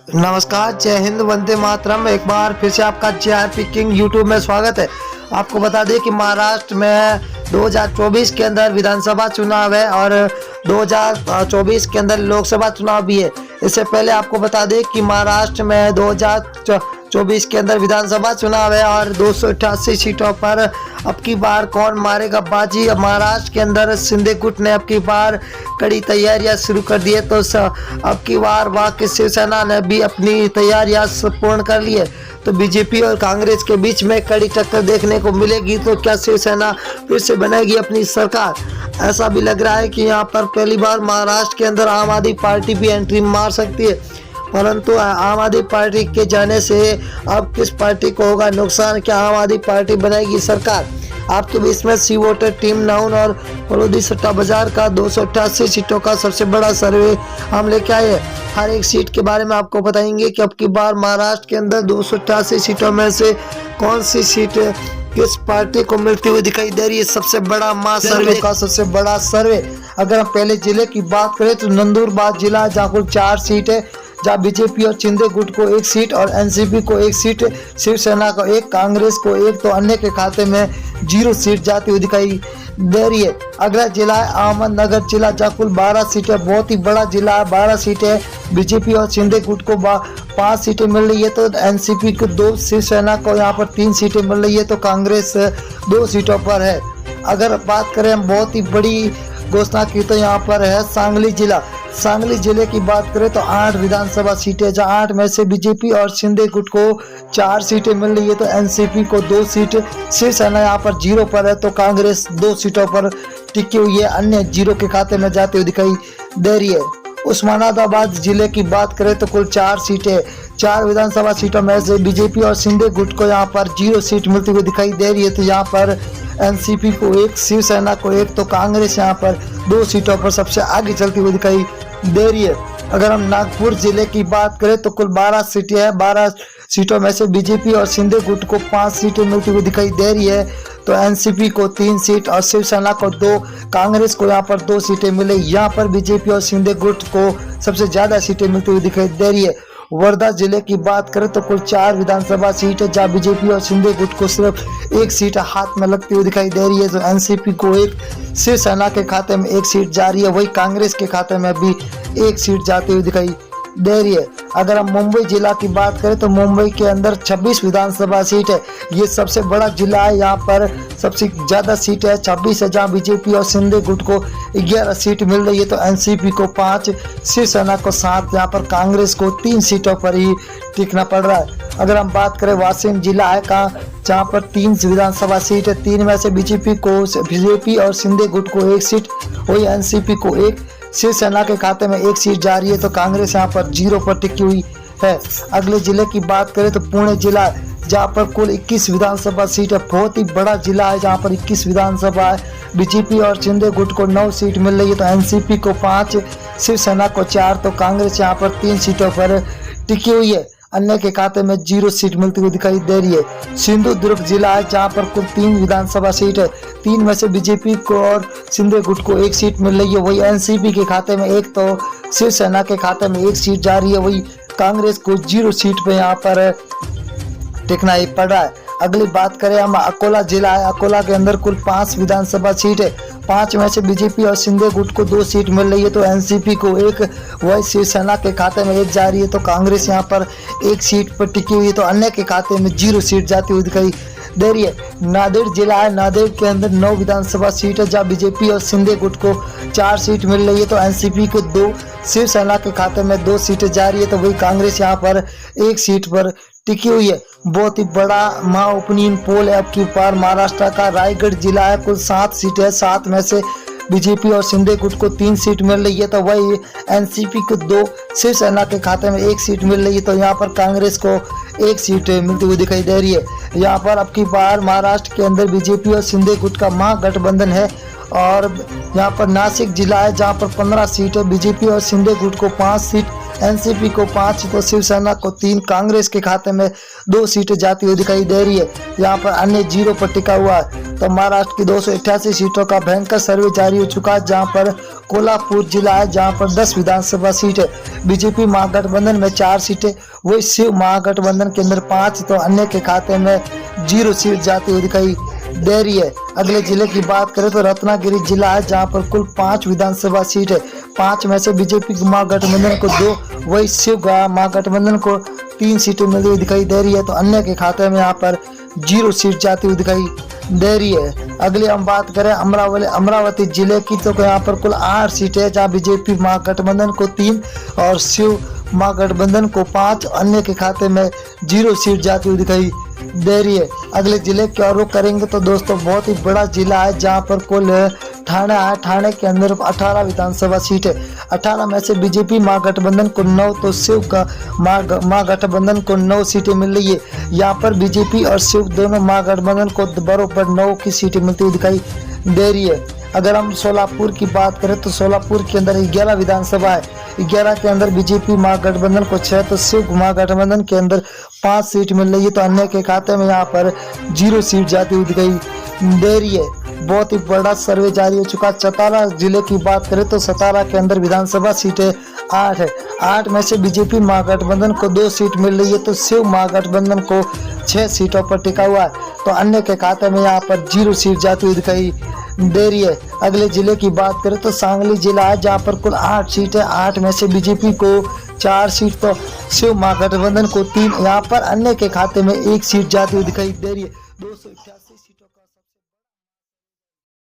नमस्कार, जय हिंद, वंदे मातरम। एक बार फिर से आपका JRP किंग यूट्यूब में स्वागत है। आपको बता दें कि महाराष्ट्र में 2024 के अंदर विधानसभा चुनाव है और 2024 के अंदर लोकसभा चुनाव भी है। इससे पहले आपको बता दें कि महाराष्ट्र में 2024 के अंदर विधानसभा चुनाव है और 288 सीटों पर अब की बार कौन मारेगा बाजी। अब महाराष्ट्र के अंदर शिंदे गुट ने अब की बार कड़ी तैयारियां शुरू कर दी है, तो अब की बार वहाँ की शिवसेना ने भी अपनी तैयारियां पूर्ण कर ली है। तो बीजेपी और कांग्रेस के बीच में कड़ी टक्कर देखने को मिलेगी। तो क्या शिवसेना फिर से बनेगी अपनी सरकार? ऐसा भी लग रहा है कि यहाँ पर पहली बार महाराष्ट्र के अंदर आम आदमी पार्टी भी एंट्री मार सकती है, परंतु आम आदमी पार्टी के जाने से अब किस पार्टी को होगा नुकसान? क्या आम आदमी पार्टी बनाएगी सरकार? आपके बीच में सी वोटर टीम नाउन और फलोदी सट्टा बाजार का 288 सीटों का सबसे बड़ा सर्वे हम लेके आए हैं। हर एक सीट के बारे में आपको बताएंगे कि अब की बार महाराष्ट्र के अंदर 288 सीटों में से कौन सी सीट किस पार्टी को मिलती हुई दिखाई दे रही है। सबसे बड़ा मास सर्वे का सबसे बड़ा सर्वे, अगर हम पहले जिले की बात करें तो नंदुरबार जिला, जहाँ कुल 4 सीट है, जहाँ बीजेपी और शिंदे गुट को 1 सीट और एनसीपी को 1 सीट, शिवसेना को 1, कांग्रेस को 1, तो अन्य के खाते में 0 सीट जाती हुई दिखाई दे रही है। अगला जिला है अहमदनगर जिला, जहाँ कुल 12 सीटें, बहुत ही बड़ा जिला है, 12 सीटें, बीजेपी और शिंदे गुट को 5 सीटें मिल रही है, तो एनसीपी को 2, शिवसेना को यहाँ पर 3 सीटें मिल रही है, तो कांग्रेस 2 सीटों पर है। अगर बात करें हम बहुत ही बड़ी घोषणा की तो यहाँ पर है सांगली जिला। सांगली जिले की बात करें तो 8 विधानसभा सीटें, जहाँ 8 में से बीजेपी और शिंदे गुट को 4 सीटें मिल रही है, तो एनसीपी को 2 सीट, शिवसेना यहाँ पर 0 पर है, तो कांग्रेस 2 सीटों पर टिकी हुई है, अन्य 0 के खाते में जाते हुए दिखाई दे रही है। उस्मानाबाद जिले की बात करें तो कुल 4 सीटें, 4 विधानसभा सीटों में से बीजेपी और शिंदे गुट को यहाँ पर 0 सीट मिलती हुई दिखाई दे रही है, तो यहाँ पर एनसीपी को 1, शिवसेना को 1, तो कांग्रेस यहाँ पर 2 सीटों पर सबसे आगे चलती हुई दिखाई दे रही है। अगर हम नागपुर जिले की बात करें तो कुल 12 सीटें हैं, 12 सीटों में से बीजेपी और शिंदे गुट को 5 सीटें मिलती हुई दिखाई दे रही है, तो एनसीपी को 3 सीट और शिवसेना को 2, कांग्रेस को यहाँ पर 2 सीटें मिले। यहाँ पर बीजेपी और शिंदे गुट को सबसे ज्यादा सीटें मिलती हुई दिखाई दे रही है। वर्धा जिले की बात करें तो कुल 4 विधानसभा सीट है, जहाँ बीजेपी और शिंदे गुट को सिर्फ 1 सीट हाथ में लगती हुई दिखाई दे रही है, तो एनसीपी को 1, शिवसेना के खाते में 1 सीट जा रही है, वही कांग्रेस के खाते में भी 1 सीट जाती हुई दिखाई दे रही है। अगर हम मुंबई जिला की बात करें तो मुंबई के अंदर 26 विधानसभा सीट है, ये सबसे बड़ा जिला है, यहाँ पर सबसे ज्यादा सीट है 26 है, जहाँ बीजेपी और शिंदे गुट को 11 सीट मिल रही है, तो एनसीपी को 5, शिवसेना को 7, यहाँ पर कांग्रेस को 3 सीटों पर ही टिकना पड़ रहा है। अगर हम बात करें वाशिम जिला है का, जहाँ पर 3 विधानसभा सीट है, 3 में से बीजेपी और शिंदे गुट को 1 सीट, वही एनसीपी को 1, शिवसेना के खाते में 1 सीट जा रही है, तो कांग्रेस यहाँ पर 0 पर टिकी हुई है। अगले जिले की बात करें तो पुणे जिला, जहाँ पर कुल 21 विधानसभा सीट है, बहुत ही बड़ा जिला है, जहाँ पर 21 विधानसभा है, बीजेपी और शिंदे गुट को 9 सीट मिल रही है, तो एनसीपी को 5, शिवसेना को 4, तो कांग्रेस यहाँ पर 3 सीटों पर टिकी हुई है, अन्य के खाते में 0 सीट मिलती हुई दिखाई दे रही है। सिंधुदुर्ग जिला है, जहाँ पर कुल 3 विधानसभा सीट है, 3 में से बीजेपी को और शिंदे गुट को 1 सीट मिल रही है, वही एनसीपी के खाते में 1, तो शिवसेना के खाते में 1 सीट जा रही है, वही कांग्रेस को 0 सीट पे यहाँ पर टिकना ही पड़ रहा है। अगली बात करें हम अकोला जिला है, अकोला के अंदर कुल 5 विधानसभा सीट है, 5 में से बीजेपी और शिंदे गुट को 2 सीट मिल रही है, तो एनसीपी को 1, वही शिवसेना के खाते में 1 जा रही है, तो कांग्रेस यहाँ पर 1 सीट पर टिकी हुई है, तो अन्य के खाते में 0 सीट जाती हुई दिखाई दे रही है। नांदेड़ जिला है, नांदेड़ के अंदर 9 विधानसभा सीट है, जहाँ बीजेपी और शिंदे गुट को 4 सीट मिल रही है, तो एनसीपी को 2, शिवसेना के खाते में 2 सीटें जा रही है, तो वही कांग्रेस यहाँ पर 1 सीट पर टिकी हुई है। बहुत ही बड़ा महा ओपिनियन पोल है अब की बार महाराष्ट्र का। रायगढ़ जिला है, कुल 7 सीट है, 7 में से बीजेपी और शिंदे गुट को 3 सीट मिल रही है, तो वही एनसीपी को 2, शिवसेना के खाते में 1 सीट मिल रही है, तो यहाँ पर कांग्रेस को 1 सीट मिलती हुई दिखाई दे रही है। यहाँ पर अब की बार महाराष्ट्र के अंदर बीजेपी और शिंदे गुट का महागठबंधन है, और यहाँ पर नासिक जिला है, जहाँ पर 15 सीट है, बीजेपी और शिंदे गुट को 5 सीट, एनसीपी को 5 तो शिवसेना को 3, कांग्रेस के खाते में 2 सीटें जाती हुई दिखाई दे रही है। यहाँ पर अन्य 0 पर टिका हुआ है। तो महाराष्ट्र की 288 सीटों का भयंकर सर्वे जारी हो चुका है, जहाँ पर कोल्हापुर जिला है जहाँ पर 10 विधानसभा सीट है। बीजेपी महागठबंधन में 4 सीटें, वही शिव महागठबंधन के अंदर 5, तो अन्य के खाते में 0 सीट जाती हुई दिखाई दे रही है। अगले जिले की बात करें तो रत्नागिरी जिला है जहां पर कुल 5 विधानसभा सीट है। 5 में से बीजेपी महागठबंधन को 2, वही शिव महागठबंधन को 3 सीटें मिली हुई दिखाई दे रही है। तो अन्य के खाते में यहाँ पर 0 सीट जाती हुई दिखाई दे रही है। अगली हम बात करें अमरावती जिले की, तो यहाँ पर कुल 8 सीटें है जहाँ बीजेपी महागठबंधन को 3 और शिव महागठबंधन को 5, अन्य के खाते में 0 सीट जाती हुई दिखाई दे रही है। अगले जिले की ओर रुख करेंगे तो दोस्तों बहुत ही बड़ा जिला है जहां पर कुल ठाणे है। ठाणे के अंदर 18 विधानसभा सीट है। 18 में से बीजेपी महागठबंधन को 9, तो शिव का महागठबंधन को 9 सीटें मिल रही है। यहाँ पर बीजेपी और शिव दोनों महागठबंधन को बराबर 9 की सीटें मिलती हुई दिखाई दे रही है। अगर हम सोलापुर की बात करें तो सोलापुर के अंदर 11 विधानसभा है। 11 के अंदर बीजेपी महागठबंधन को 6, तो शिव महागठबंधन के अंदर 5 सीट मिल रही है। तो अन्य के खाते में यहाँ पर 0 सीट जाती हुई दिखाई दे रही है। बहुत ही बड़ा सर्वे जारी हो चुका है। सतारा जिले की बात करें तो सतारा के अंदर विधानसभा सीटें 8 है। 8 में से बीजेपी महागठबंधन को 2 सीट मिल रही है, तो शिव महागठबंधन को 6 सीटों पर टिका हुआ है। तो अन्य के खाते में यहाँ पर 0 सीट जाती हुई दिखाई दे रही है। अगले जिले की बात करें तो सांगली जिला है जहाँ पर कुल 8 सीट है। 8 में से बीजेपी को 4 सीट, तो शिव महागठबंधन को 3, यहाँ पर अन्य के खाते में 1 सीट जाती हुई दिखाई दे रही है। 288